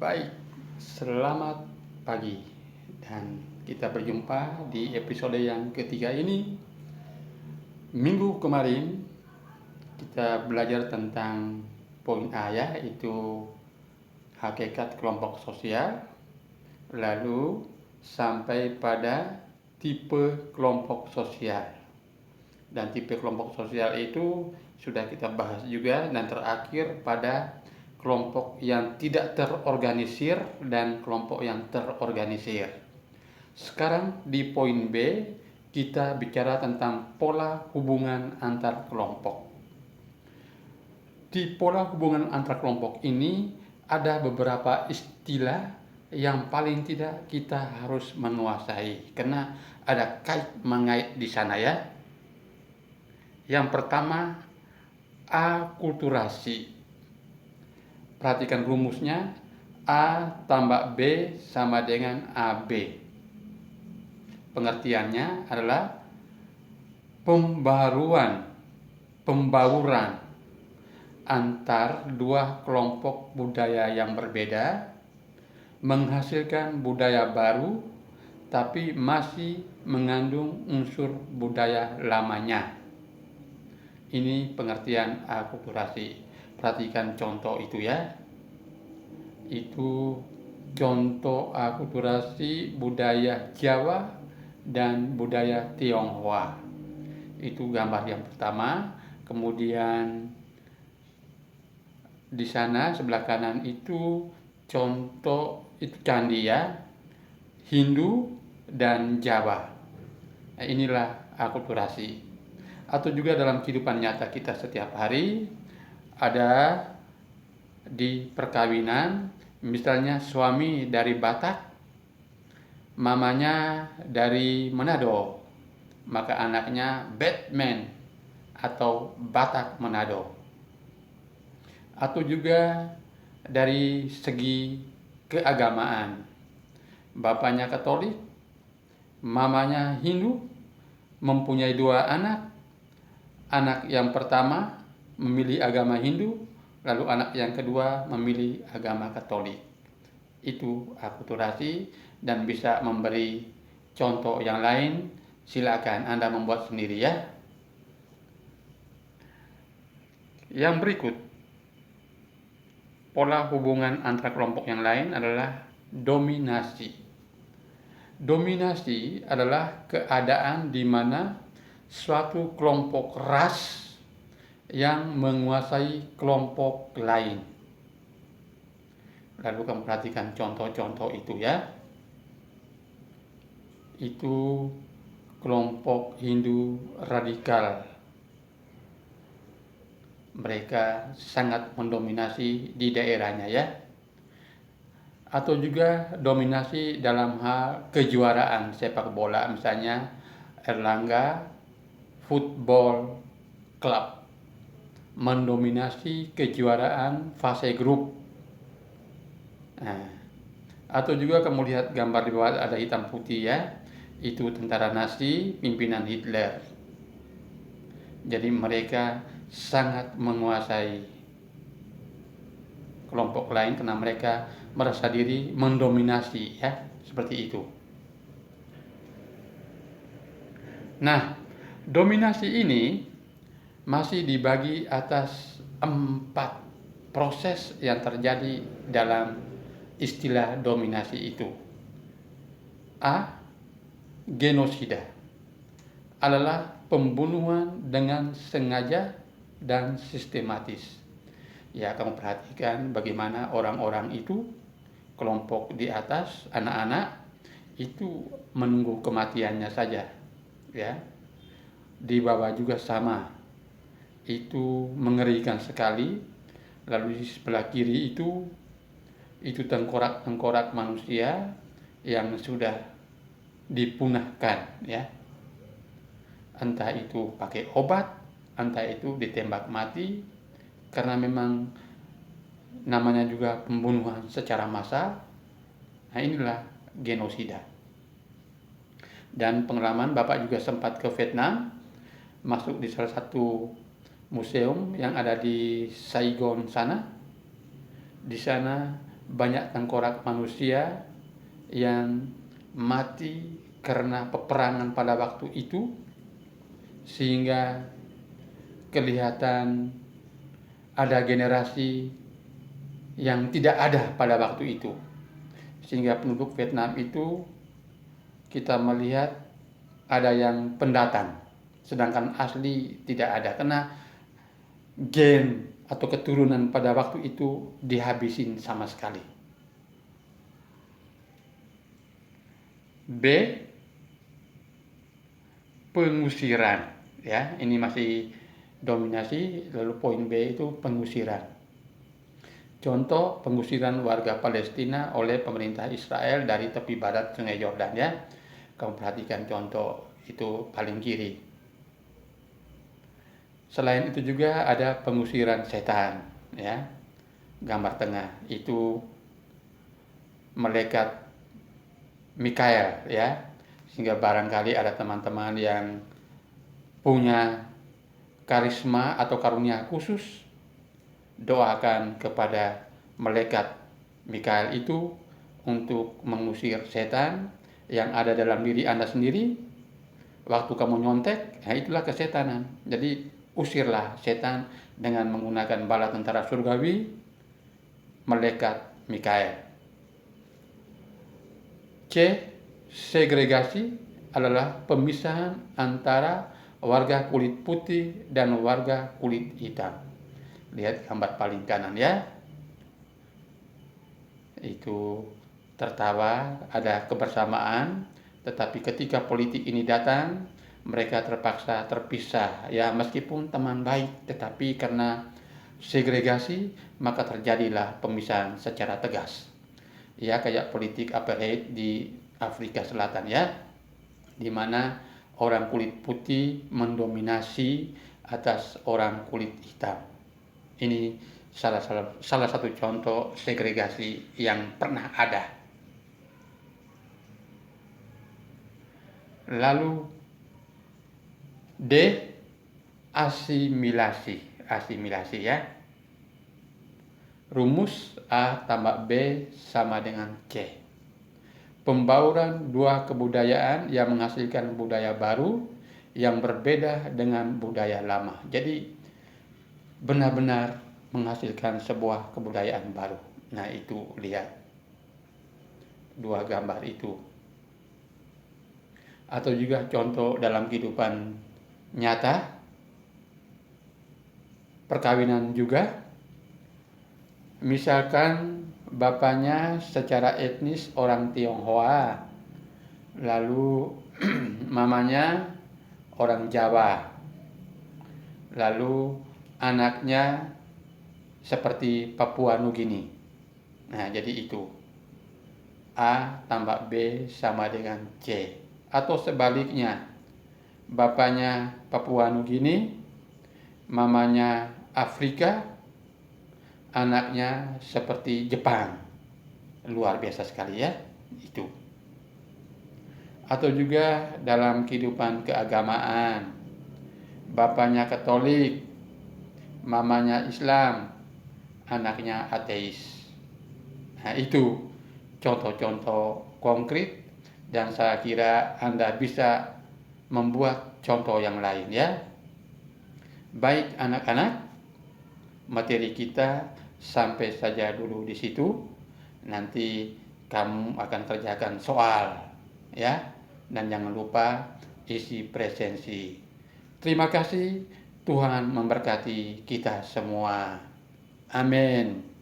Baik, selamat pagi dan kita berjumpa di episode yang ketiga ini. Minggu kemarin kita belajar tentang poin A ya, yaitu hakikat kelompok sosial. Lalu sampai pada tipe kelompok sosial. Dan tipe kelompok sosial itu sudah kita bahas juga, dan terakhir pada kelompok yang tidak terorganisir dan kelompok yang terorganisir. Sekarang di poin B kita bicara tentang pola hubungan antar kelompok. Di pola hubungan antar kelompok ini ada beberapa istilah yang paling tidak kita harus menguasai karena ada kait mengait di sana ya. Yang pertama, akulturasi. Perhatikan rumusnya, A tambah B sama dengan AB. Pengertiannya adalah pembauran antar dua kelompok budaya yang berbeda, menghasilkan budaya baru, tapi masih mengandung unsur budaya lamanya. Ini pengertian akulturasi. Perhatikan contoh itu ya. Itu contoh akulturasi budaya Jawa dan budaya Tionghoa. Itu gambar yang pertama. Kemudian di sana sebelah kanan itu contoh itu candi ya, Hindu dan Jawa. Nah, inilah akulturasi. Atau juga dalam kehidupan nyata kita setiap hari, ada di perkawinan, misalnya suami dari Batak, mamanya dari Manado, maka anaknya Batman atau Batak Manado. Atau juga dari segi keagamaan, bapaknya Katolik, mamanya Hindu, mempunyai dua anak. Anak yang pertama memilih agama Hindu, lalu anak yang kedua memilih agama Katolik. Itu akulturasi, dan bisa memberi contoh yang lain. Silakan Anda membuat sendiri ya. Yang berikut, pola hubungan antara kelompok yang lain adalah dominasi. Dominasi adalah keadaan di mana suatu kelompok ras yang menguasai kelompok lain. Lalu kamu perhatikan contoh-contoh itu ya. Itu kelompok Hindu radikal. Mereka sangat mendominasi di daerahnya ya. Atau juga dominasi dalam hal kejuaraan sepak bola, misalnya Erlangga Football Club mendominasi kejuaraan fase grup. Nah, atau juga kamu lihat gambar di bawah ada hitam putih ya, itu tentara Nazi pimpinan Hitler. Jadi mereka sangat menguasai kelompok lain karena mereka merasa diri mendominasi ya, seperti itu. Nah, dominasi ini masih dibagi atas 4 proses yang terjadi dalam istilah dominasi itu. A. Genosida adalah pembunuhan dengan sengaja dan sistematis. Ya, kamu perhatikan bagaimana orang-orang itu, kelompok di atas, anak-anak, itu menunggu kematiannya saja. Ya, di bawah juga sama. Itu mengerikan sekali. Lalu di sebelah kiri itu tengkorak-tengkorak manusia yang sudah dipunahkan ya. Entah itu pakai obat, entah itu ditembak mati, karena memang namanya juga pembunuhan secara massal. Nah, inilah genosida. Dan pengalaman Bapak juga sempat ke Vietnam, masuk di salah satu museum yang ada di Saigon sana. Di sana banyak tengkorak manusia yang mati karena peperangan pada waktu itu, sehingga kelihatan ada generasi yang tidak ada pada waktu itu. Sehingga penduduk Vietnam itu kita melihat ada yang pendatang, sedangkan asli tidak ada, karena gen atau keturunan pada waktu itu dihabisin sama sekali. B. Pengusiran, ya, ini masih dominasi. Lalu poin B itu pengusiran. Contoh pengusiran warga Palestina oleh pemerintah Israel dari tepi barat Sungai Yordan, ya. Kamu perhatikan contoh itu paling kiri. Selain itu juga ada pengusiran setan, ya. Gambar tengah itu malaikat Mikael, ya. Sehingga barangkali ada teman-teman yang punya karisma atau karunia khusus, doakan kepada malaikat Mikael itu untuk mengusir setan yang ada dalam diri Anda sendiri. Waktu kamu nyontek, ya itulah kesetanan. Jadi usirlah setan dengan menggunakan bala tentara surgawi malaikat Mikael. C. Segregasi adalah pemisahan antara warga kulit putih dan warga kulit hitam. Lihat gambar paling kanan, ya. Itu tertawa, ada kebersamaan, tetapi ketika politik ini datang, mereka terpaksa terpisah, ya, meskipun teman baik, tetapi karena segregasi maka terjadilah pemisahan secara tegas. Ya, kayak politik apartheid di Afrika Selatan, ya, di mana orang kulit putih mendominasi atas orang kulit hitam. Ini salah satu contoh segregasi yang pernah ada. Lalu D. Asimilasi, ya. Rumus A tambah B sama dengan C. Pembauran dua kebudayaan yang menghasilkan budaya baru yang berbeda dengan budaya lama. Jadi benar-benar menghasilkan sebuah kebudayaan baru. Nah, itu lihat dua gambar itu. Atau juga contoh dalam kehidupan nyata, perkawinan juga. Misalkan bapaknya secara etnis orang Tionghoa, lalu mamanya orang Jawa, lalu anaknya seperti Papua Nugini. Nah, jadi itu A tambah B sama dengan C. Atau sebaliknya, bapaknya Papua Nugini, mamanya Afrika, anaknya seperti Jepang. Luar biasa sekali, ya, itu. Atau juga dalam kehidupan keagamaan, bapaknya Katolik, mamanya Islam, anaknya ateis. Nah, itu contoh-contoh konkret, dan saya kira Anda bisa membuat contoh yang lain, ya. Baik anak-anak, materi kita sampai saja dulu di situ. Nanti kamu akan kerjakan soal, ya. Dan jangan lupa isi presensi. Terima kasih. Tuhan memberkati kita semua. Amin.